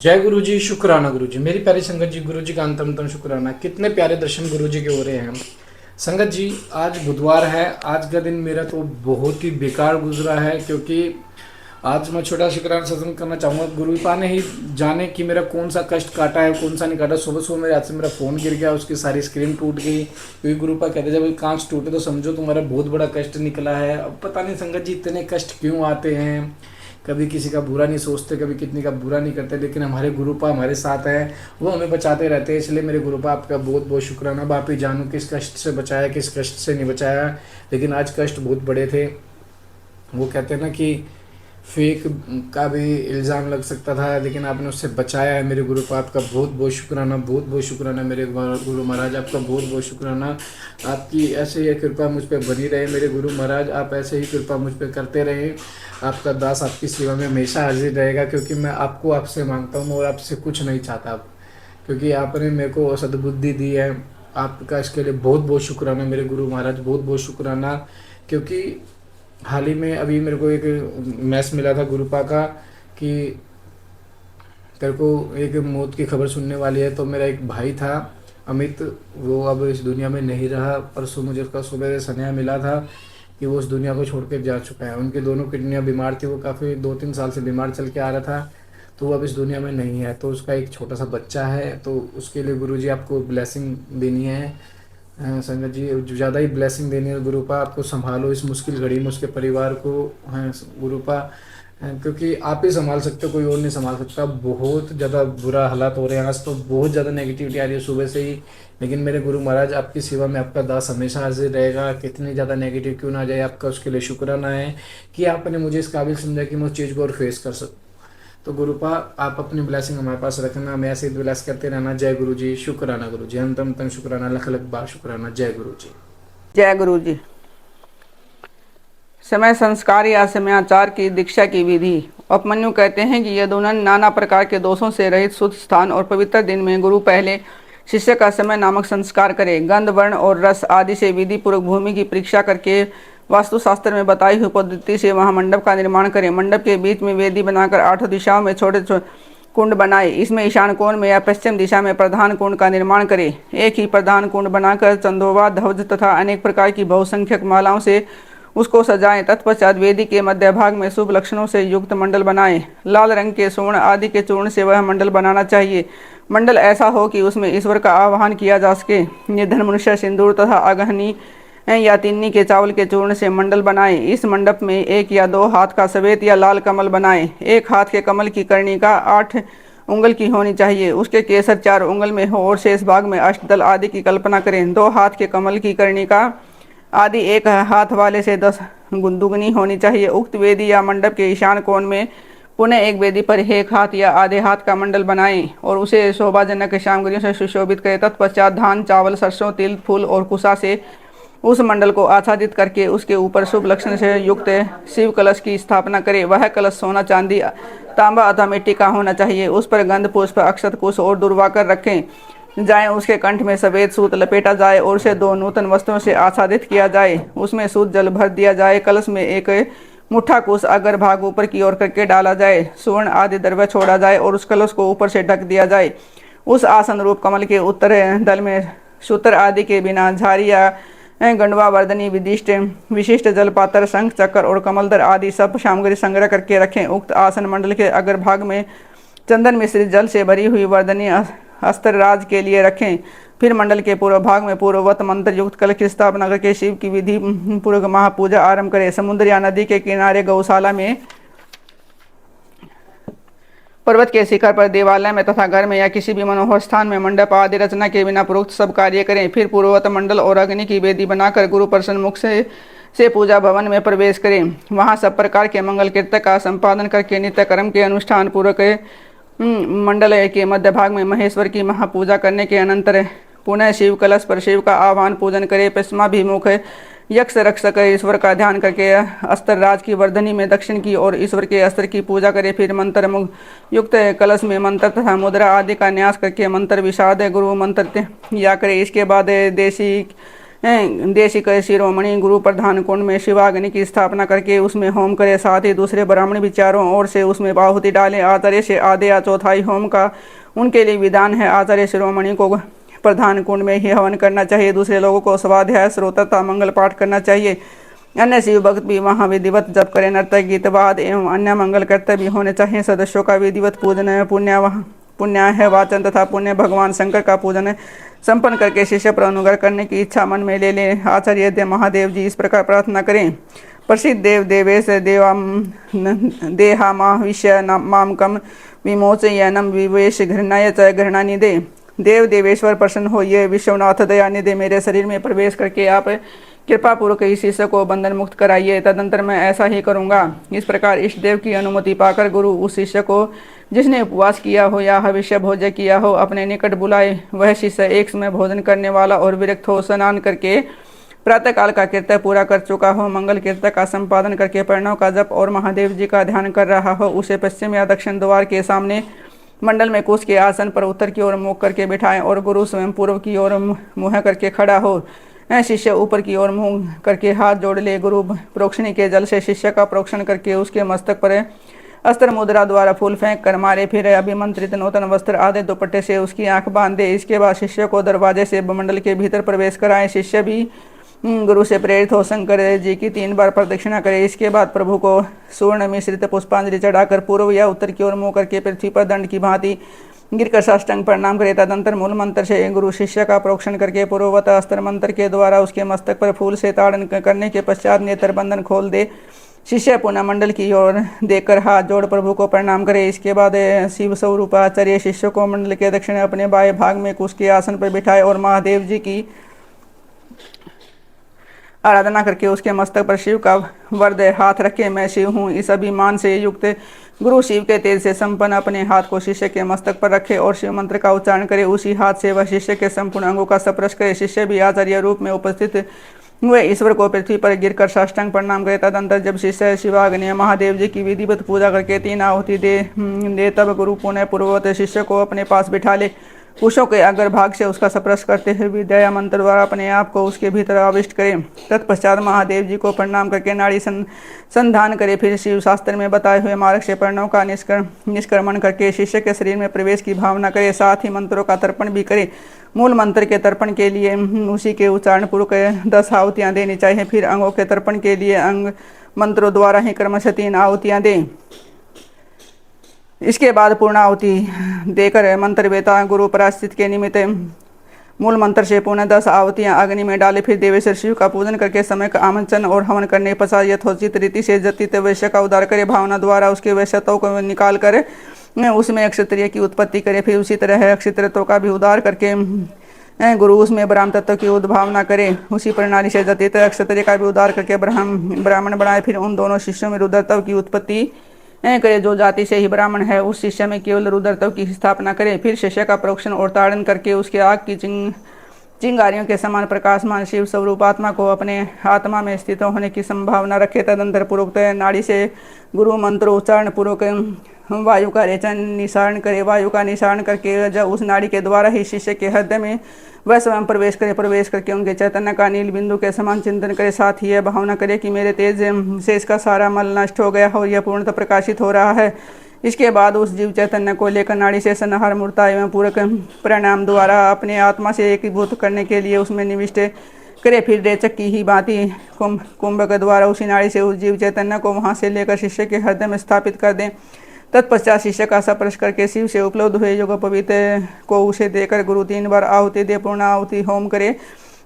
जय गुरु जी, शुक्राना गुरु जी। मेरी प्यारी संगत जी, गुरु जी का अंतम शुक्राना। कितने प्यारे दर्शन गुरु जी के हो रहे हैं हम। संगत जी, आज बुधवार है। आज का दिन मेरा तो बहुत ही बेकार गुजरा है, क्योंकि आज मैं छोटा शुक्राना सत्संग करना चाहूँगा। गुरु पा ने ही जाने कि मेरा कौन सा कष्ट काटा है, कौन सा नहीं काटा। सुबह सुबह मेरे हाथ से मेरा फ़ोन गिर गया, उसकी सारी स्क्रीन टूट गई। क्योंकि गुरु पा कहते जब कांच टूटे तो समझो तुम्हारा बहुत बड़ा कष्ट निकला है। अब पता नहीं संगत जी इतने कष्ट क्यों आते हैं। कभी किसी का बुरा नहीं सोचते, कभी कितनी का बुरा नहीं करते, लेकिन हमारे गुरुपा हमारे साथ हैं, वो हमें बचाते रहते हैं। इसलिए मेरे गुरुपा आपका बहुत बहुत शुक्राना। बाप ही जानू किस कष्ट से बचाया, किस कष्ट से नहीं बचाया, लेकिन आज कष्ट बहुत बड़े थे। वो कहते हैं ना कि फेक का भी इल्ज़ाम लग सकता था, लेकिन आपने उससे बचाया है। मेरे गुरु को आपका बहुत बहुत शुक्राना, बहुत बहुत शुक्राना। मेरे गुरु महाराज आपका बहुत बहुत शुक्राना। आपकी ऐसे ही कृपा मुझ पर बनी रहे मेरे गुरु महाराज। आप ऐसे ही कृपा मुझ पर करते रहें। आपका दास आपकी सेवा में हमेशा हाजिर रहेगा, क्योंकि मैं आपको आपसे मांगता हूँ और आपसे कुछ नहीं चाहता। क्योंकि आपने मेरे को सद्बुद्धि दी है। आपका इसके लिए बहुत बहुत शुक्राना मेरे गुरु महाराज, बहुत बहुत शुक्राना। क्योंकि हाल ही में अभी मेरे को एक मैस मिला था गुरुपा का कि तेरे को एक मौत की खबर सुनने वाली है। तो मेरा एक भाई था अमित, वो अब इस दुनिया में नहीं रहा। परसों मुझे उसका सुबह सनेहा मिला था कि वो इस दुनिया को छोड़ कर जा चुका है। उनकी दोनों किडनियाँ बीमार थी, वो काफ़ी 2-3 साल से बीमार चल के आ रहा था। तो वो अब इस दुनिया में नहीं है। तो उसका एक छोटा सा बच्चा है, तो उसके लिए गुरुजी आपको ब्लेसिंग देनी है। संगत जी, जो ज़्यादा ही ब्लेसिंग देनी है गुरुपा। आपको संभालो इस मुश्किल घड़ी में उसके परिवार को। हैं गुरुपा, क्योंकि आप ही संभाल सकते हो, कोई और नहीं संभाल सकता। बहुत ज़्यादा बुरा हालात हो रहे हैं आज तो, बहुत ज़्यादा नेगेटिविटी आ रही है सुबह से ही। लेकिन मेरे गुरु महाराज आपकी सेवा में आपका दास हमेशा हाजिर रहेगा। कितनी ज़्यादा नेगेटिव क्यों ना आ जाए, आपका उसके लिए शुक्राना है कि आपने मुझे इस काबिल समझा कि मैं उस चीज़ को और फेस कर सकूँ। तो गुरुपा, आप अपनी ब्लेसिंग हमारे पास रखना, हमें ऐसे ही ब्लेस करते रहना। जय गुरु जी, शुक्राना गुरु जी, अंतम तम शुक्राना, लख लख बार शुक्राना। जय गुरु जी। जय गुरु जी। समय संस्कार या समयाचार की दीक्षा की विधि। उपमन्यु कहते हैं कि यदुनन नाना प्रकार के दोषों से रहित शुद्ध स्थान और पवित्र दिन में गुरु पहले शिष्य का समय नामक संस्कार करे। गंध, वर्ण और रस आदि से विधि पूर्वक भूमि की परीक्षा करके वास्तुशास्त्र में बताई हुई पद्धति से वहां मंडप का निर्माण करें। मंडप के बीच में वेदी बनाकर 8 दिशाओं में छोटे कुंड बनाए। इसमें ईशान कोण में या पश्चिम दिशा में प्रधान कुंड का निर्माण करें। एक ही प्रधान कुंड बनाकर चंदोवा, ध्वज तथा अनेक प्रकार की बहुसंख्यक मालाओं से उसको सजाएं। तत्पश्चात वेदी के मध्य भाग में शुभ लक्षणों से युक्त मंडल बनाएं। लाल रंग के स्वर्ण आदि के चूर्ण से वह मंडल बनाना चाहिए। मंडल ऐसा हो कि उसमें ईश्वर का आवाहन किया जा सके। निर्धन मनुष्य सिंदूर तथा अगहनी या तिन्नी के चावल के चूर्ण से मंडल बनाएं। इस मंडप में 1 या 2 हाथ का सफेद या लाल कमल बनाएं। एक हाथ के कमल की कर्णिका 8 उंगल की होनी चाहिए, उसके केसर 4 उंगल में हो और शेष भाग में अष्टदल आदि की कल्पना करें। 2 हाथ के कमल की कर्णिका आदि एक हाथ वाले से 10 दुगनी होनी चाहिए। उक्त वेदी या मंडप के ईशान कोण में पुनः एक वेदी पर 1 हाथ या आधे हाथ का मंडल बनाएं और उसे शोभाजनक सामग्रियों से सुशोभित करें। तत्पश्चात धान, चावल, सरसों, तिल, फूल और कुशा से उस मंडल को आच्छादित करके उसके ऊपर शुभ लक्षण से युक्त शिव कलश की स्थापना करें। वह कलश सोना, चांदी, तांबा अथवा मिट्टी का होना चाहिए। उस पर गंध, पुष्प, अक्षत, कुश और दुर्वा कर रखें जाए। उसके कंठ में सफेद सूत लपेटा जाए और उसे 2 नूतन वस्त्रों से आच्छादित किया जाए। उसमें शुद्ध जल भर दिया जाए। कलश में एक मुट्ठा कुश अगर भाग ऊपर की ओर करके डाला जाए। सुवर्ण आदि द्रव्य छोड़ा जाए और उस कलश को ऊपर से ढक दिया जाए। उस आसन रूप कमल के उत्तर दल में सूत्र आदि के बिना झारी या गंडवा, वर्धनी, विशिष्ट जल पात्र, शंख, चक्र और कमलदर आदि सब सामग्री संग्रह करके रखें। उक्त आसन मंडल के अगर भाग में चंदन मिश्रित जल से भरी हुई वर्धनी अस्त्र राज के लिए रखें। फिर मंडल के पूर्व भाग में पूर्ववत मंत्र युक्त कलश की स्थापना करके शिव की विधि पूर्वक महापूजा आरंभ करें। समुद्र या नदी के किनारे, गौशाला में, पर्वत के शिखर पर, देवालय में तथा घर में या किसी भी मनोहर स्थान में मंडप आदि रचना के बिना पूर्वोक्त सब कार्य करें। फिर पूर्ववत मंडल और अग्नि की वेदी बनाकर गुरु प्रसन्न मुख से पूजा भवन में प्रवेश करें। वहां सब प्रकार के मंगल कृत्य का संपादन करके नित्य कर्म के अनुष्ठान पूर्वक मंडल के मध्य भाग में महेश्वर की महापूजा करने के अनंतर पुनः शिव कलश पर शिव का आह्वान पूजन करे। पश्चिमाभिमुख यक्ष रक्षक ईश्वर का ध्यान करके अस्त्र राज की वर्धनी में दक्षिण की और ईश्वर के अस्त्र की पूजा करे। फिर मंत्र मुख युक्त कलश में मंत्र तथा मुद्रा आदि का न्यास करके मंत्र विषाद गुरु मंत्र या करे। इसके बाद देशी देशिक शिरोमणि गुरु प्रधान कुंड में शिवाग्नि की स्थापना करके उसमें होम करे। साथ ही दूसरे ब्राह्मण भी चारों ओर से उसमें आहुति डालें। आचार्य से आधे या चौथाई होम का उनके लिए विधान है। आचार्य शिरोमणि को प्रधान कुंड में ही हवन करना चाहिए। दूसरे लोगों को स्वाध्याय श्रोतता मंगल पाठ करना चाहिए। अन्य शिव भक्त भी वहाँ विधिवत जप करें। नर्तक गीत वाद एवं अन्य मंगल कर्तव्य होने चाहिए। सदस्यों का विधिवत पूजन है। पुण्य है वाचन तथा पुण्य भगवान शंकर का पूजन संपन्न करके शिष्य पर अनुग्रह करने की इच्छा मन में ले लें। आचार्य महादेव जी इस प्रकार प्रार्थना करें। प्रसिद्ध देव देवेश देहामाविश्य मामकम विमोचयनम विवेश घृणाय च घृणानिदे। देव देवेश्वर प्रसन्न होइए, विश्वनाथ दयानिधे मेरे शरीर में प्रवेश करके आप कृपा पूर्वक इस शिष्य को बंधन मुक्त कराइए। तदंतर मैं ऐसा ही करूँगा। इस प्रकार इष्ट देव की अनुमति पाकर गुरु उस शिष्य को जिसने उपवास किया हो या हविष्य भोजन किया हो अपने निकट बुलाए। वह शिष्य एक समय भोजन करने वाला और विरक्त हो, स्नान करके प्रातःकाल का कीर्तन पूरा कर चुका हो, मंगल कीर्तन का संपादन करके प्रणव का जप और महादेव जी का ध्यान कर रहा हो, उसे पश्चिम या दक्षिण द्वार के सामने मंडल में कुश के आसन पर उत्तर की ओर मुख करके बिठाएं और गुरु स्वयं पूर्व की ओर मुँह करके खड़ा हो। शिष्य ऊपर की ओर मुँह करके हाथ जोड़ ले। गुरु प्रोक्षणी के जल से शिष्य का प्रोक्षण करके उसके मस्तक पर अस्त्र मुद्रा द्वारा फूल फेंक कर मारे। फिर अभिमंत्रित नूतन वस्त्र आदि दुपट्टे से उसकी आंख बांध दे। इसके बाद शिष्य को दरवाजे से मंडल के भीतर प्रवेश कराएं। शिष्य भी गुरु से प्रेरित हो शंकर जी की 3 बार प्रदक्षिणा करे। इसके बाद प्रभु को स्वर्ण मिश्रित पुष्पांजलि चढ़ाकर पूर्व या उत्तर की ओर मुँह करके पृथ्वी पर दंड की भांति गिरकर साष्टांग प्रणाम करे। तदंतर मूल मंत्र से गुरु शिष्य का प्रोक्षण करके पूर्ववत अस्त्र मंत्र के द्वारा उसके मस्तक पर फूल से ताड़न करने के पश्चात नेत्र बंधन खोल दे। शिष्य पुनः मंडल की ओर देखकर हाथ जोड़ प्रभु को प्रणाम करे। इसके बाद शिव स्वरूप आचार्य शिष्य को मंडल के दक्षिण अपने बाएं भाग में कुश के आसन पर बिठाए और महादेव जी की आराधना करके उसके मस्तक पर शिव का वरद हाथ रखे। मैं शिव हूँ इस अभिमान से युक्त गुरु शिव के तेज से संपन्न अपने हाथ को शिष्य के मस्तक पर रखे और शिव मंत्र का उच्चारण करे। उसी हाथ से वह शिष्य के संपूर्ण अंगों का स्पर्श करे। शिष्य भी आचार्य रूप में उपस्थित हुए ईश्वर को पृथ्वी पर गिरकर साष्टांग प्रणाम करे। तदंतर जब शिष्य शिवाग्नि महादेव जी की विधिवत पूजा करके 3 आहुति दे तब गुरु पुनः पूर्ववत शिष्य को अपने पास बिठा ले। कुशों के अग्रभाग से उसका स्पर्श करते हुए विद्या मंत्र द्वारा अपने आप को उसके भीतर आविष्ट करें। तत्पश्चात महादेव जी को प्रणाम करके नाड़ी संधान करे। फिर शिव शास्त्र में बताए हुए मार्ग से प्रणव का निष्क्रमण करके शिष्य के शरीर में प्रवेश की भावना करे। साथ ही मंत्रों का तर्पण भी करे। मूल मंत्र के तर्पण के लिए उसी के उच्चारण पूर्वक 10 आहुतियाँ देनी चाहिए। फिर अंगों के तर्पण के लिए अंग मंत्रों द्वारा ही क्रमशः 3 आहुतियाँ दें। इसके बाद पूर्णाहुति देकर मंत्र वेता गुरु प्रायश्चित के निमित्त मूल मंत्र से पुनः 10 आहुतियाँ अग्नि में डाले। फिर देवेश्वर शिव का पूजन करके समय का आमंत्रण और हवन करने के पश्चात यथोचित रीति से जतित वैश्य का उद्धार करे। भावना द्वारा उसके वैश्यत्व को निकाल कर उसमें अक्षत्रिय की उत्पत्ति करे। फिर उसी तरह अक्षत्रियत्व का भी उद्धार करके गुरु उसमें ब्राह्मण तत्व की उद्भावना करे। उसी प्रणाली से जतित क्षत्रिय का भी उद्धार करके ब्राह्मण बनाए। फिर उन दोनों शिष्यों में रुद्रत्व की उत्पत्ति करे। जो जाति से ही ब्राह्मण है उस शिष्य में केवल रुद्रत्व की स्थापना करे। फिर शिष्य का प्रोक्षण और ताड़न करके उसके आग की चिंगारियों के समान प्रकाशमान शिव स्वरूप आत्मा को अपने आत्मा में स्थित होने की संभावना रखे। तदंतर पूर्वक नाड़ी से गुरु मंत्र उच्चारण पूर्वक वायु का रेचन निसारण करे। वायु का निसारण करके जब उस नाड़ी के द्वारा ही शिष्य के हृदय में वह स्वयं प्रवेश करे। प्रवेश करके उनके चैतन्य का नील बिंदु के समान चिंतन करे। साथ ही यह भावना करे कि मेरे तेज से इसका सारा मल नष्ट हो गया और यह पूर्णतः प्रकाशित हो रहा है। इसके बाद उस जीव चैतन्य को लेकर नाड़ी से संहार मूर्ता एवं पूरक परिणाम द्वारा अपने आत्मा से एकीभूत करने के लिए उसमें निविष्ट करे। फिर रेचक की ही भांति कुंभक द्वारा उसी नाड़ी से उस जीव चैतन्य को वहां से लेकर शिष्य के हृदय में स्थापित कर दें। तत्पश्चात शिष्य का स्पर्श करके शिव से उपलब्ध हुए योग पवित्र को उसे देकर गुरु 3 बार आहुति दे पूर्ण आहुति होम करे।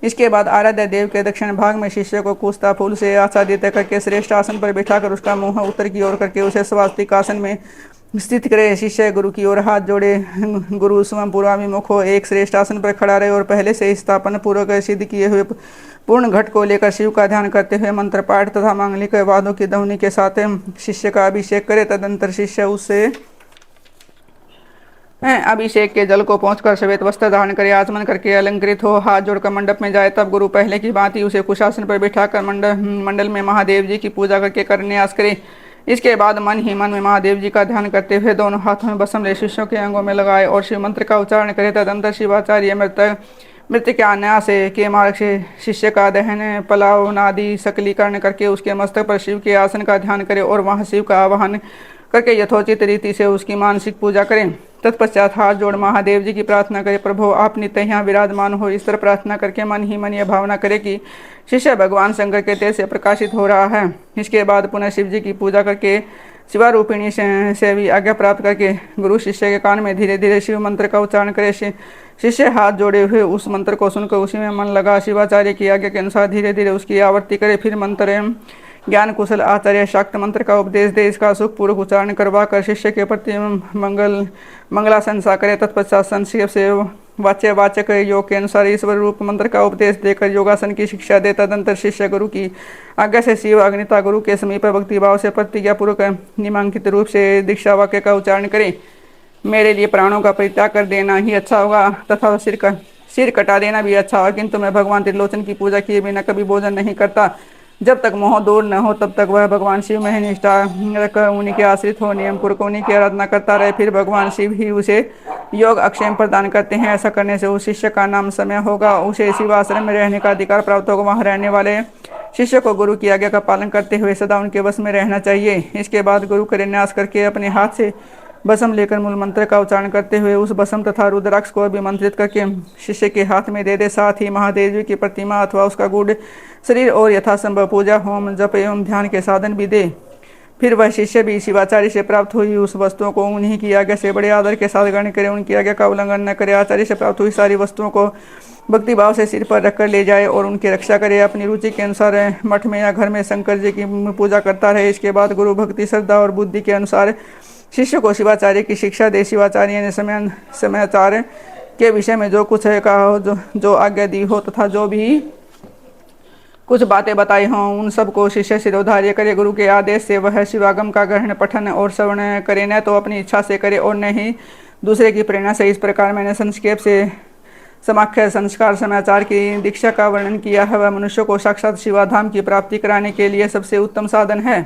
इसके बाद आराध्य देव के दक्षिण भाग में शिष्य को कुस्ता फूल से आच्छादित करके श्रेष्ठ आसन पर बिठाकर उसका मुंह उत्तर की ओर करके उसे स्वास्तिक आसन में स्थित करे। शिष्य गुरु की ओर हाथ जोड़े। गुरु स्वयं पूर्वाभिमुख हो एक श्रेष्ठ आसन पर खड़ा रहे और पहले से स्थापन पूर्वक सिद्ध किए हुए पूर्ण घट को लेकर शिव का ध्यान करते हुए मंत्र पाठ तथा मांगलिक वादों की ध्वनि के साथ शिष्य का अभिषेक करे। तदंतर शिष्य उससे अभिषेक के जल को पहुंचकर श्वेत वस्त्र धारण करे। आचमन करके अलंकृत हो हाथ जोड़कर मंडप में जाए। तब गुरु पहले की भांति उसे कुशासन पर बिठाकर मंडल में महादेव जी की पूजा करके करन्यास करे। इसके बाद मन ही मन में महादेव जी का ध्यान करते हुए दोनों हाथों में बसम ले शिष्यों के अंगों में लगाए और शिव मंत्र का उच्चारण करे। तदंतर शिवाचार्य मृतक मृत्यु के आन्यास के मार्ग से शिष्य का दहन पलावनादि सकलीकरण करके उसके मस्तक पर शिव के आसन का ध्यान करे और वहाँ शिव का आवाहन करके यथोचित रीति से उसकी मानसिक पूजा करें। तत्पश्चात हाथ जोड़ महादेव जी की प्रार्थना करे, प्रभु आप नित्य यहाँ विराजमान हो। इस तरह प्रार्थना करके मन ही मन यह भावना करे कि शिष्य भगवान शंकर के तेज से प्रकाशित हो रहा है। इसके बाद पुनः शिव जी की पूजा करके शिवारूपिणी से भी आज्ञा प्राप्त करके गुरु शिष्य के कान में धीरे धीरे शिव मंत्र का उच्चारण करे। शिष्य हाथ जोड़े हुए उस मंत्र को सुनकर उसी में मन लगा शिवाचार्य की आज्ञा के अनुसार धीरे धीरे उसकी आवृत्ति करे। फिर मंत्र एवं ज्ञान कुशल आचार्य शाक्त मंत्र का उपदेश दे। इसका सुखपूर्वक उच्चारण करवा कर शिष्य के प्रति मंगलाशंसा करे। तत्पश्चात संक्षेप से वाचक योग के अनुसार ईश्वर रूप मंत्र का उपदेश देकर योगासन की शिक्षा दे। तदंतर शिष्य गुरु की आज्ञा से शिव अग्निता गुरु के समीप भक्ति भाव से प्रतिज्ञा पूर्वक निमांकित रूप से दीक्षा वाक्य का उच्चारण करे। मेरे लिए प्राणों का परित्याग कर देना ही अच्छा होगा तथा सिर कटा देना भी अच्छा होगा, किंतु मैं भगवान त्रिलोचन की पूजा किए बिना कभी भोजन नहीं करता। जब तक मोह दूर न हो तब तक वह भगवान शिव में ही निष्ठा रखकर उन्हीं के आश्रित हो नियम पूर्वक उन्हीं की आराधना करता रहे। फिर भगवान शिव ही उसे योग अक्षय प्रदान करते हैं। ऐसा करने से उस शिष्य का नाम समय होगा, उसे शिवाश्रम में रहने का अधिकार प्राप्त होगा। वहाँ रहने वाले शिष्य को गुरु की आज्ञा का पालन करते हुए सदा उनके वश में रहना चाहिए। इसके बाद गुरु का न्यास करके अपने हाथ से भस्म लेकर मूल मंत्र का उच्चारण करते हुए उस भस्म तथा रुद्राक्ष को अभिमंत्रित करके शिष्य के हाथ में दे दे। साथ ही महादेव जी की प्रतिमा अथवा उसका गुड़ शरीर और यथासंभव पूजा होम जप एवं ध्यान के साधन भी दे। फिर वह शिष्य भी शिवाचार्य से प्राप्त हुई उस वस्तुओं को उन्हीं की आज्ञा से बड़े आदर के साथ ग्रहण करे, उनकी आज्ञा का उल्लंघन न करे। आचार्य से प्राप्त हुई सारी वस्तुओं को भक्ति भाव से सिर पर रखकर ले जाए और उनकी रक्षा करे। अपनी रुचि के अनुसार मठ में या घर में शंकर जी की पूजा करता रहे। इसके बाद गुरु भक्ति श्रद्धा और बुद्धि के अनुसार शिष्य को शिवाचार्य की शिक्षा दे। शिवाचार्य ने समयाचार्य के विषय में जो कुछ है कहा हो, जो आज्ञा दी हो तथा जो भी कुछ बातें बताई हों उन सब को शिष्य शिरोधार्य करे। गुरु के आदेश से वह शिवागम का ग्रहण पठन और श्रवण करे, न तो अपनी इच्छा से करे और न ही दूसरे की प्रेरणा से। इस प्रकार मैंने संक्षेप से समाख्य संस्कार समाचार की दीक्षा का वर्णन किया है। वह मनुष्य को साक्षात शिवाधाम की प्राप्ति कराने के लिए सबसे उत्तम साधन है।